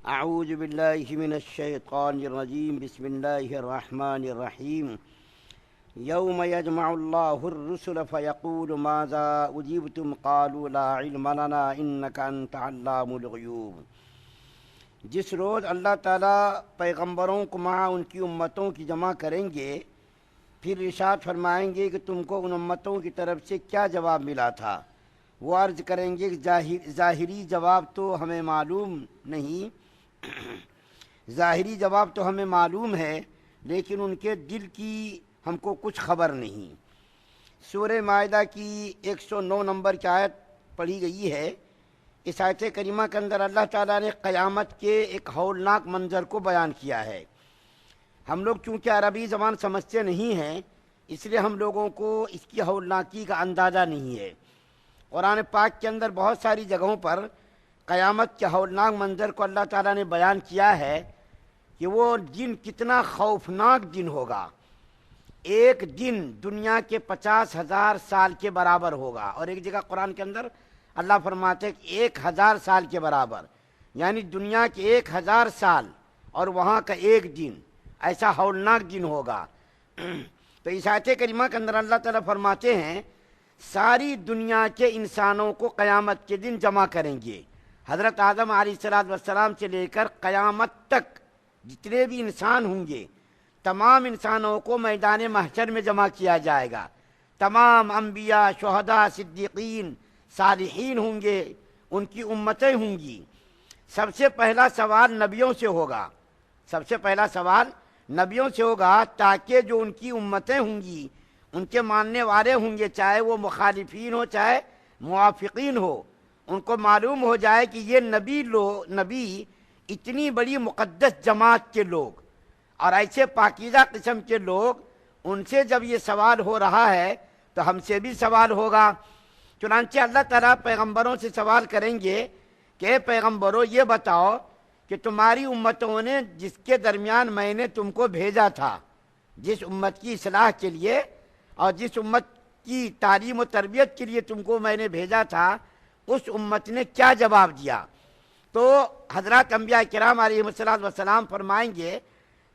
اعوذ باللہ من الشیطان الرجیم بسم اللہ الرحمن الرحیم یوم یجمع اللہ الرسل فیقول ماذا اجیبتم قالوا لا علم لنا انک انت علام الغیوب۔ جس روز اللہ تعالیٰ پیغمبروں کو مع ان کی امتوں کی جمع کریں گے، پھر ارشاد فرمائیں گے کہ تم کو ان امتوں کی طرف سے کیا جواب ملا تھا۔ وہ عرض کریں گے کہ ظاہری جواب تو ہمیں معلوم نہیں، ظاہری جواب تو ہمیں معلوم ہے، لیکن ان کے دل کی ہم کو کچھ خبر نہیں۔ سورہ مائدہ کی 109 نمبر کی آیت پڑھی گئی ہے۔ اس آیت کریمہ کے اندر اللہ تعالیٰ نے قیامت کے ایک ہولناک منظر کو بیان کیا ہے۔ ہم لوگ چونکہ عربی زبان سمجھتے نہیں ہیں، اس لیے ہم لوگوں کو اس کی ہولناکی کا اندازہ نہیں ہے۔ قرآن پاک کے اندر بہت ساری جگہوں پر قیامت کے ہولناک منظر کو اللہ تعالیٰ نے بیان کیا ہے کہ وہ دن کتنا خوفناک دن ہوگا۔ ایک دن دنیا کے 50,000 سال کے برابر ہوگا، اور ایک جگہ قرآن کے اندر اللہ فرماتے ہیں کہ 1,000 سال کے برابر، یعنی دنیا کے 1,000 سال اور وہاں کا ایک دن، ایسا ہولناک دن ہوگا۔ تو اس آیت کریمہ کے اندر اللہ تعالیٰ فرماتے ہیں ساری دنیا کے انسانوں کو قیامت کے دن جمع کریں گے۔ حضرت آدم علیہ السلام سے لے کر قیامت تک جتنے بھی انسان ہوں گے، تمام انسانوں کو میدان محشر میں جمع کیا جائے گا۔ تمام انبیاء، شہداء، صدیقین، صالحین ہوں گے، ان کی امتیں ہوں گی۔ سب سے پہلا سوال نبیوں سے ہوگا، سب سے پہلا سوال نبیوں سے ہوگا، تاکہ جو ان کی امتیں ہوں گی، ان کے ماننے والے ہوں گے، چاہے وہ مخالفین ہو چاہے موافقین ہو، ان کو معلوم ہو جائے کہ یہ نبی اتنی بڑی مقدس جماعت کے لوگ اور ایسے پاکیزہ قسم کے لوگ، ان سے جب یہ سوال ہو رہا ہے تو ہم سے بھی سوال ہوگا۔ چنانچہ اللہ تعالیٰ پیغمبروں سے سوال کریں گے کہ اے پیغمبروں یہ بتاؤ کہ تمہاری امتوں نے جس کے درمیان میں نے تم کو بھیجا تھا، جس امت کی اصلاح کے لیے اور جس امت کی تعلیم و تربیت کے لیے تم کو میں نے بھیجا تھا، اس امت نے کیا جواب دیا؟ تو حضرات انبیاء کرام علیہ السلام فرمائیں گے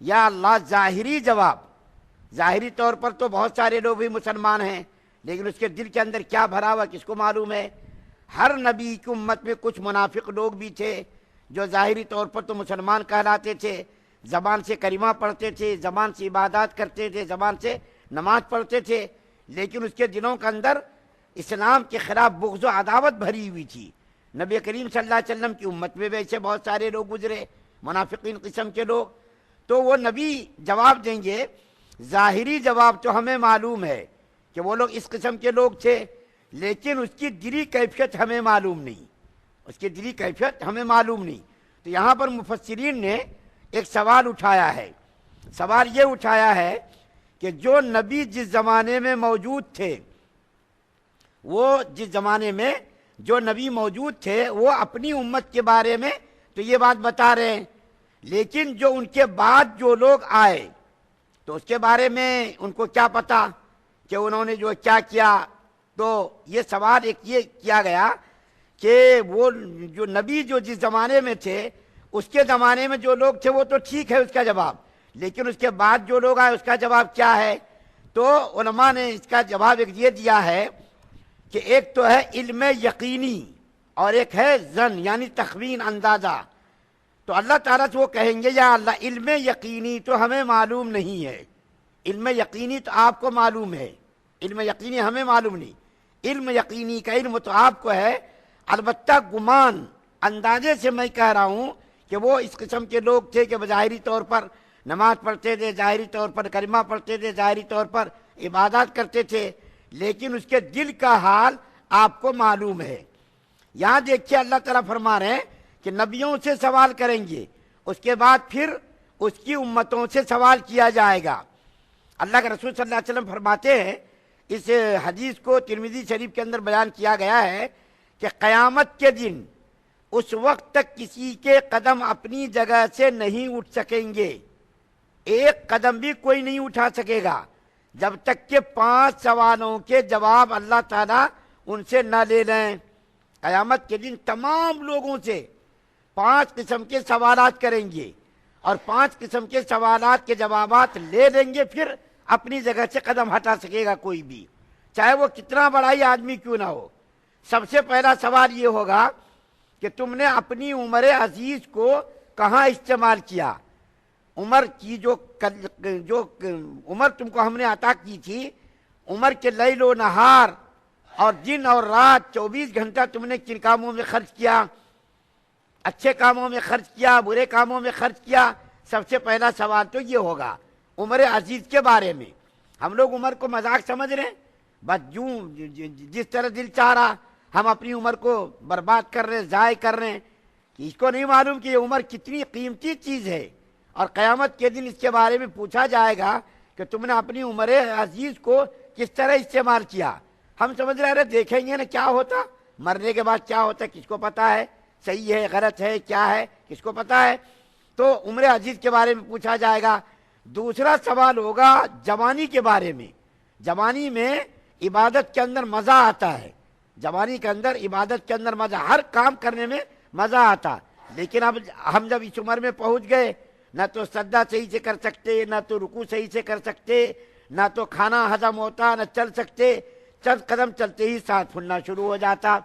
یا اللہ ظاہری جواب، ظاہری طور پر تو بہت سارے لوگ بھی مسلمان ہیں، لیکن اس کے دل کے اندر کیا بھرا ہوا کس کو معلوم ہے۔ ہر نبی کی امت میں کچھ منافق لوگ بھی تھے جو ظاہری طور پر تو مسلمان کہلاتے تھے، زبان سے کلمہ پڑھتے تھے، زبان سے عبادات کرتے تھے، زبان سے نماز پڑھتے تھے، لیکن اس کے دلوں کے اندر اسلام کے خلاف بغض و عداوت بھری ہوئی تھی۔ نبی کریم صلی اللہ علیہ وسلم کی امت میں ویسے بہت سارے لوگ گزرے، منافقین قسم کے لوگ، تو وہ نبی جواب دیں گے ظاہری جواب تو ہمیں معلوم ہے کہ وہ لوگ اس قسم کے لوگ تھے، لیکن اس کی دلی کیفیت ہمیں معلوم نہیں، اس کی دلی کیفیت ہمیں معلوم نہیں۔ تو یہاں پر مفسرین نے ایک سوال اٹھایا ہے، سوال یہ اٹھایا ہے کہ جو نبی جس زمانے میں موجود تھے، وہ جس زمانے میں جو نبی موجود تھے وہ اپنی امت کے بارے میں تو یہ بات بتا رہے ہیں، لیکن جو ان کے بعد جو لوگ آئے تو اس کے بارے میں ان کو کیا پتا کہ انہوں نے جو کیا کیا؟ تو یہ سوال ایک یہ کیا گیا کہ وہ جو نبی جو جس زمانے میں تھے، اس کے زمانے میں جو لوگ تھے وہ تو ٹھیک ہے اس کا جواب، لیکن اس کے بعد جو لوگ آئے اس کا جواب کیا ہے؟ تو علماء نے اس کا جواب ایک یہ دیا ہے کہ ایک تو ہے علم یقینی اور ایک ہے ظن، یعنی تخمین، اندازہ۔ تو اللہ تعالیٰ سے وہ کہیں گے یا اللہ علم یقینی تو ہمیں معلوم نہیں ہے، علم یقینی تو آپ کو معلوم ہے، علم یقینی ہمیں معلوم نہیں، علم یقینی کا علم تو آپ کو ہے، البتہ گمان، اندازے سے میں کہہ رہا ہوں کہ وہ اس قسم کے لوگ تھے کہ ظاہری طور پر نماز پڑھتے تھے، ظاہری طور پر کلمہ پڑھتے تھے، ظاہری طور پر عبادات کرتے تھے، لیکن اس کے دل کا حال آپ کو معلوم ہے۔ یہاں دیکھیے اللہ تعالیٰ فرما رہے ہیں کہ نبیوں سے سوال کریں گے، اس کے بعد پھر اس کی امتوں سے سوال کیا جائے گا۔ اللہ کے رسول صلی اللہ علیہ وسلم فرماتے ہیں، اس حدیث کو ترمذی شریف کے اندر بیان کیا گیا ہے کہ قیامت کے دن اس وقت تک کسی کے قدم اپنی جگہ سے نہیں اٹھ سکیں گے، ایک قدم بھی کوئی نہیں اٹھا سکے گا جب تک کہ 5 سوالوں کے جواب اللہ تعالیٰ ان سے نہ لے لیں۔ قیامت کے دن تمام لوگوں سے 5 قسم کے سوالات کریں گے اور 5 قسم کے سوالات کے جوابات لے لیں گے، پھر اپنی جگہ سے قدم ہٹا سکے گا کوئی بھی، چاہے وہ کتنا بڑا ہی آدمی کیوں نہ ہو۔ سب سے پہلا سوال یہ ہوگا کہ تم نے اپنی عمر عزیز کو کہاں استعمال کیا؟ عمر کی جو عمر تم کو ہم نے عطا کی تھی، عمر کے لیل و نہار اور دن اور رات 24 گھنٹہ تم نے کن کاموں میں خرچ کیا؟ اچھے کاموں میں خرچ کیا، برے کاموں میں خرچ کیا؟ سب سے پہلا سوال تو یہ ہوگا عمر عزیز کے بارے میں۔ ہم لوگ عمر کو مذاق سمجھ رہے ہیں، بس جس طرح دل چاہ رہا ہم اپنی عمر کو برباد کر رہے ہیں، ضائع کر رہے ہیں، کہ اس کو نہیں معلوم کہ یہ عمر کتنی قیمتی چیز ہے، اور قیامت کے دن اس کے بارے میں پوچھا جائے گا کہ تم نے اپنی عمر عزیز کو کس طرح استعمال کیا۔ ہم سمجھ رہے دیکھیں گے نا کیا ہوتا، مرنے کے بعد کیا ہوتا کس کو پتا ہے، صحیح ہے غلط ہے کیا ہے کس کو پتا ہے؟ تو عمر عزیز کے بارے میں پوچھا جائے گا۔ دوسرا سوال ہوگا جوانی کے بارے میں۔ جوانی میں عبادت کے اندر مزہ آتا ہے، جوانی کے اندر عبادت کے اندر مزہ، ہر کام کرنے میں مزہ آتا، لیکن اب ہم جب اس عمر میں پہنچ گئے، نہ تو سجدہ صحیح سے کر سکتے، نہ تو رکوع صحیح سے کر سکتے، نہ تو کھانا ہضم ہوتا، نہ چل سکتے، چند قدم چلتے ہی سانس پھولنا شروع ہو جاتا۔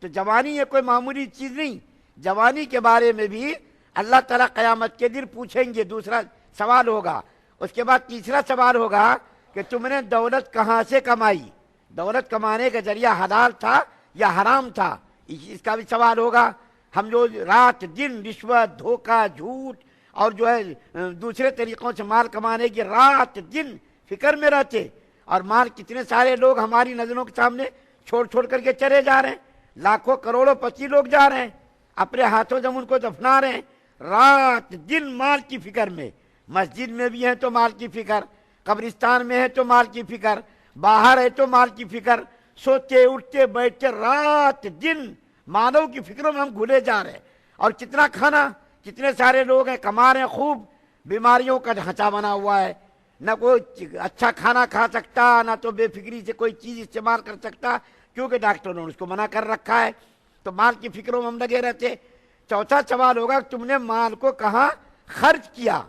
تو جوانی یہ کوئی معمولی چیز نہیں، جوانی کے بارے میں بھی اللہ تعالیٰ قیامت کے دن پوچھیں گے، دوسرا سوال ہوگا۔ اس کے بعد تیسرا سوال ہوگا کہ تم نے دولت کہاں سے کمائی، دولت کمانے کا ذریعہ حلال تھا یا حرام تھا، اس کا بھی سوال ہوگا۔ ہم جو رات دن رشوت، دھوکہ، جھوٹ اور جو ہے دوسرے طریقوں سے مال کمانے کی رات دن فکر میں رہتے، اور مال کتنے سارے لوگ ہماری نظروں کے سامنے چھوڑ چھوڑ کر کے چلے جا رہے ہیں، لاکھوں کروڑوں پتی لوگ جا رہے ہیں، اپنے ہاتھوں سے ان کو دفنا رہے ہیں، رات دن مال کی فکر میں، مسجد میں بھی ہے تو مال کی فکر، قبرستان میں ہے تو مال کی فکر، باہر ہے تو مال کی فکر، سوتے اٹھتے بیٹھتے رات دن مالوں کی فکروں میں ہم گھلے جا رہے ہیں۔ اور کتنا کھانا، کتنے سارے لوگ ہیں کما رہے ہیں خوب، بیماریوں کا ڈھانچہ بنا ہوا ہے، نہ کوئی اچھا کھانا کھا سکتا، نہ تو بے فکری سے کوئی چیز استعمال کر سکتا، کیونکہ ڈاکٹروں نے اس کو منع کر رکھا ہے۔ تو مال کی فکروں میں ہم لگے رہتے۔ چوتھا سوال ہوگا کہ تم نے مال کو کہاں خرچ کیا،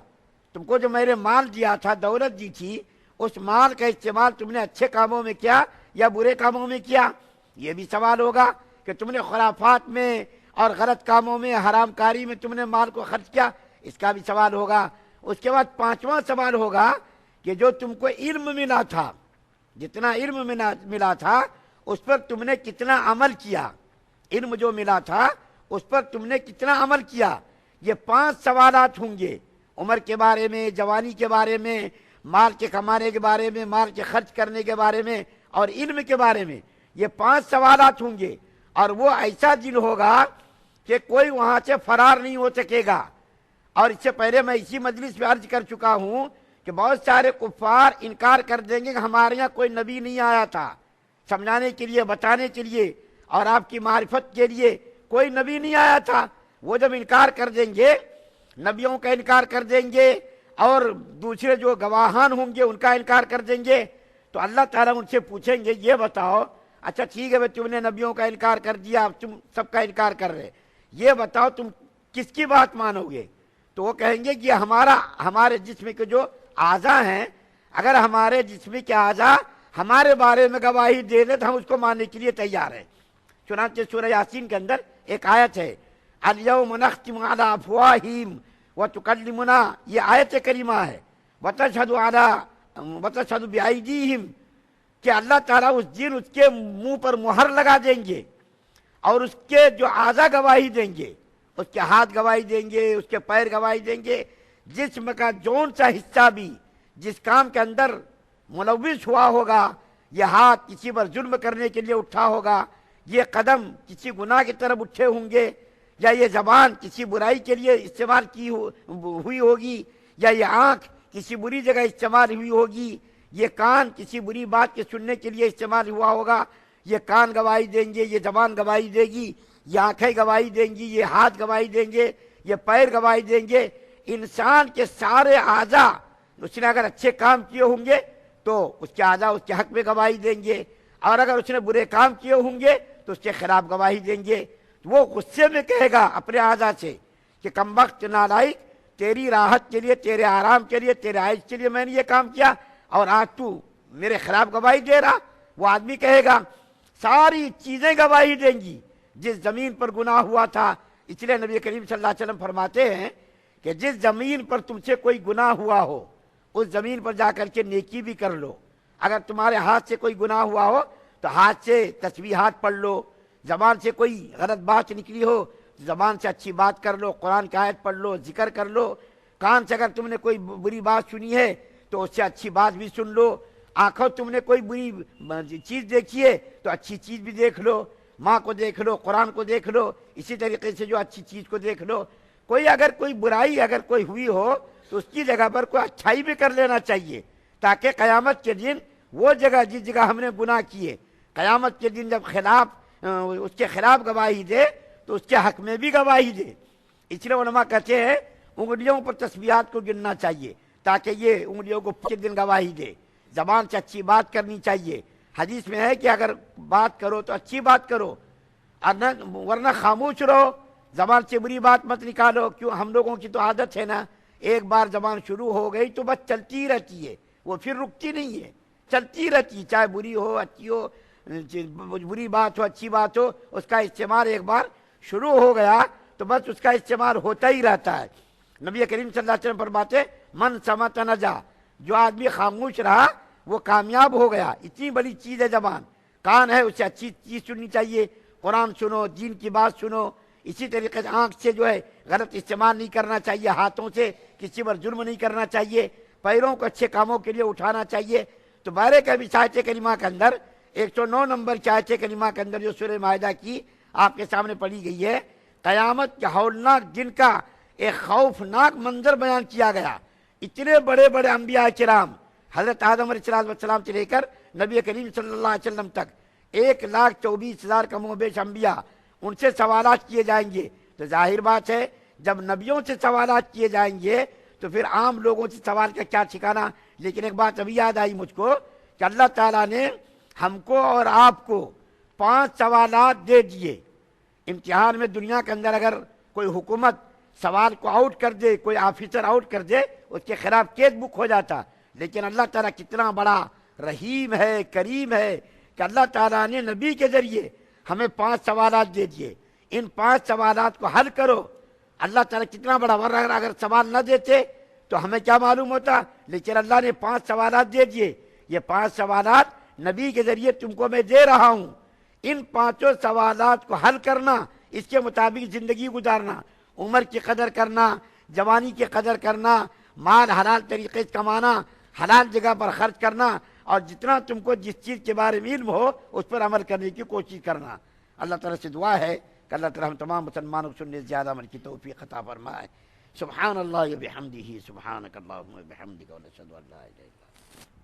تم کو جو میں نے مال دیا تھا، دولت دی تھی، اس مال کا استعمال تم نے اچھے کاموں میں کیا یا برے کاموں میں کیا؟ یہ بھی سوال ہوگا کہ تم نے خرافات میں اور غلط کاموں میں، حرام کاری میں تم نے مال کو خرچ کیا، اس کا بھی سوال ہوگا۔ اس کے بعد پانچواں سوال ہوگا کہ جو تم کو علم ملا تھا، جتنا علم ملا تھا اس پر تم نے کتنا عمل کیا، علم جو ملا تھا اس پر تم نے کتنا عمل کیا۔ یہ 5 سوالات ہوں گے، عمر کے بارے میں، جوانی کے بارے میں، مال کے کمانے کے بارے میں، مال کے خرچ کرنے کے بارے میں اور علم کے بارے میں۔ یہ 5 سوالات ہوں گے، اور وہ ایسا دن ہوگا کہ کوئی وہاں سے فرار نہیں ہو سکے گا۔ اور اس سے پہلے میں اسی مجلس میں عرض کر چکا ہوں کہ بہت سارے کفار انکار کر دیں گے کہ ہمارے یہاں کوئی نبی نہیں آیا تھا، سمجھانے کے لیے، بتانے کے لیے اور آپ کی معرفت کے لیے کوئی نبی نہیں آیا تھا۔ وہ جب انکار کر دیں گے، نبیوں کا انکار کر دیں گے اور دوسرے جو گواہان ہوں گے ان کا انکار کر دیں گے، تو اللہ تعالیٰ ان سے پوچھیں گے یہ بتاؤ، اچھا ٹھیک ہے تم نے نبیوں کا انکار کر دیا، اب تم سب کا انکار کر رہے، یہ بتاؤ تم کس کی بات مانو گے؟ تو وہ کہیں گے کہ ہمارے جسم کے جو اعضاء ہیں، اگر ہمارے جسم کے اعضاء ہمارے بارے میں گواہی دے دے تو ہم اس کو ماننے کے لیے تیار ہیں۔ چنانچہ سورہ یاسین کے اندر ایک آیت ہے، الیوم نختم علی افواہہم وتکلمنا، یہ آیت کریمہ ہے، وتشہد بایدیہم، کہ اللہ تعالیٰ اس دن اس کے منہ پر مہر لگا دیں گے اور اس کے جو اعضاء گواہی دیں گے، اس کے ہاتھ گواہی دیں گے، اس کے پیر گواہی دیں گے، جسم کا جون سا حصہ بھی جس کام کے اندر ملوث ہوا ہوگا، یہ ہاتھ کسی پر ظلم کرنے کے لیے اٹھا ہوگا، یہ قدم کسی گناہ کی طرف اٹھے ہوں گے، یا یہ زبان کسی برائی کے لیے استعمال کی ہوئی ہوگی، یا یہ آنکھ کسی بری جگہ استعمال ہوئی ہوگی، یہ کان کسی بری بات کے سننے کے لیے استعمال ہوا ہوگا، یہ کان گواہی دیں گے، یہ زبان گواہی دے گی، یہ آنکھیں گواہی دیں گی، یہ ہاتھ گواہی دیں گے، یہ پیر گواہی دیں گے۔ انسان کے سارے اعضاء، اس نے اگر اچھے کام کیے ہوں گے تو اس کے اعضاء اس کے حق میں گواہی دیں گے، اور اگر اس نے برے کام کیے ہوں گے تو اس کے خلاف گواہی دیں گے۔ وہ غصے میں کہے گا اپنے اعضا سے کہ کم وقت نالائق، تیری راحت کے لیے، تیرے آرام کے لیے، تیرے عائش کے لیے میں نے یہ کام کیا، اور آج تو میرے خلاف گواہی دے رہا۔ وہ آدمی کہے گا ساری چیزیں گواہی دیں گی، جس زمین پر گناہ ہوا تھا۔ اس لیے نبی کریم صلی اللہ علیہ وسلم فرماتے ہیں کہ جس زمین پر تم سے کوئی گناہ ہوا ہو اس زمین پر جا کر کے نیکی بھی کر لو۔ اگر تمہارے ہاتھ سے کوئی گناہ ہوا ہو تو ہاتھ سے تسبیحات پڑھ لو، زبان سے کوئی غلط بات نکلی ہو زبان سے اچھی بات کر لو، قرآن کی آیت پڑھ لو، ذکر کر لو، کان سے اگر تم نے کوئی بری بات سنی ہے تو اس سے اچھی بات بھی سن لو، آنکھوں تم نے کوئی بری چیز دیکھی ہے تو اچھی چیز بھی دیکھ لو، ماں کو دیکھ لو، قرآن کو دیکھ لو، اسی طریقے سے جو اچھی چیز کو دیکھ لو۔ اگر کوئی برائی اگر کوئی ہوئی ہو تو اس کی جگہ پر کوئی اچھائی بھی کر لینا چاہیے، تاکہ قیامت کے دن وہ جگہ جس جگہ ہم نے گناہ کیے، قیامت کے دن جب اس کے خلاف گواہی دے تو اس کے حق میں بھی گواہی دے۔ اس لیے علماء کہتے ہیں انگلیوں پر تسبیحات کو گننا چاہیے تاکہ یہ انگلیوں کو کے دن گواہی دے۔ زبان سے اچھی بات کرنی چاہیے، حدیث میں ہے کہ اگر بات کرو تو اچھی بات کرو، ورنہ خاموش رہو، زبان سے بری بات مت نکالو۔ کیوں ہم لوگوں کی تو عادت ہے نا، ایک بار زبان شروع ہو گئی تو بس چلتی رہتی ہے، وہ پھر رکتی نہیں ہے، چلتی رہتی، چاہے بری ہو اچھی ہو، بری بات ہو اچھی بات ہو، اس کا استعمال ایک بار شروع ہو گیا تو بس اس کا استعمال ہوتا ہی رہتا ہے۔ نبی کریم صلی اللہ علیہ وسلم فرماتے من صمت نجا، جو آدمی خاموش رہا وہ کامیاب ہو گیا۔ اتنی بڑی چیز ہے زبان، کان ہے اسے اچھی چیز سننی چاہیے، قرآن سنو، دین کی بات سنو۔ اسی طریقے سے آنکھ سے جو ہے غلط استعمال نہیں کرنا چاہیے، ہاتھوں سے کسی پر ظلم نہیں کرنا چاہیے، پیروں کو اچھے کاموں کے لیے اٹھانا چاہیے۔ تو بارے کا بھی آیت کریمہ کے اندر 109 نمبر کی آیت کریمہ کے اندر جو سورہ مائدہ کی آپ کے سامنے پڑھی گئی ہے، قیامت کے ہولناک دن کا ایک خوفناک منظر بیان کیا گیا۔ اتنے بڑے بڑے انبیاء کرام، حضرت آدم علیہ السلام سے لے کر نبی کریم صلی اللہ علیہ وسلم تک 1,24,000 کم و بیش انبیاء، ان سے سوالات کیے جائیں گے۔ تو ظاہر بات ہے جب نبیوں سے سوالات کیے جائیں گے تو پھر عام لوگوں سے سوال کا کیا ٹھکانا۔ لیکن ایک بات ابھی یاد آئی مجھ کو کہ اللہ تعالیٰ نے ہم کو اور آپ کو 5 سوالات دے دیے۔ امتحان میں دنیا کے اندر اگر کوئی حکومت سوال کو آؤٹ کر دے، کوئی آفیسر آؤٹ کر دے، اس کے خلاف کیس بک ہو جاتا۔ لیکن اللہ تعالیٰ کتنا بڑا رحیم ہے، کریم ہے کہ اللہ تعالیٰ نے نبی کے ذریعے ہمیں 5 سوالات دے دیے۔ ان 5 سوالات کو حل کرو۔ اللہ تعالیٰ کتنا بڑا، ورنہ اگر سوال نہ دیتے تو ہمیں کیا معلوم ہوتا۔ لیکن اللہ نے 5 سوالات دے دیے۔ یہ 5 سوالات نبی کے ذریعے تم کو میں دے رہا ہوں۔ ان 5 سوالات کو حل کرنا، اس کے مطابق زندگی گزارنا، عمر کی قدر کرنا، جوانی کی قدر کرنا، مال حلال طریقے سے کمانا، حلال جگہ پر خرچ کرنا، اور جتنا تم کو جس چیز کے بارے میں علم ہو اس پر عمل کرنے کی کوشش کرنا۔ اللہ تعالیٰ سے دعا ہے کہ اللہ تعالیٰ ہم تمام مسلمانوں کو سننے سے زیادہ عمل کی توفیق عطا فرمائے۔ سبحان اللہ و بحمدہ، سبحانک اللہم و بحمدک، ونشہد ان لا الہ الا انت۔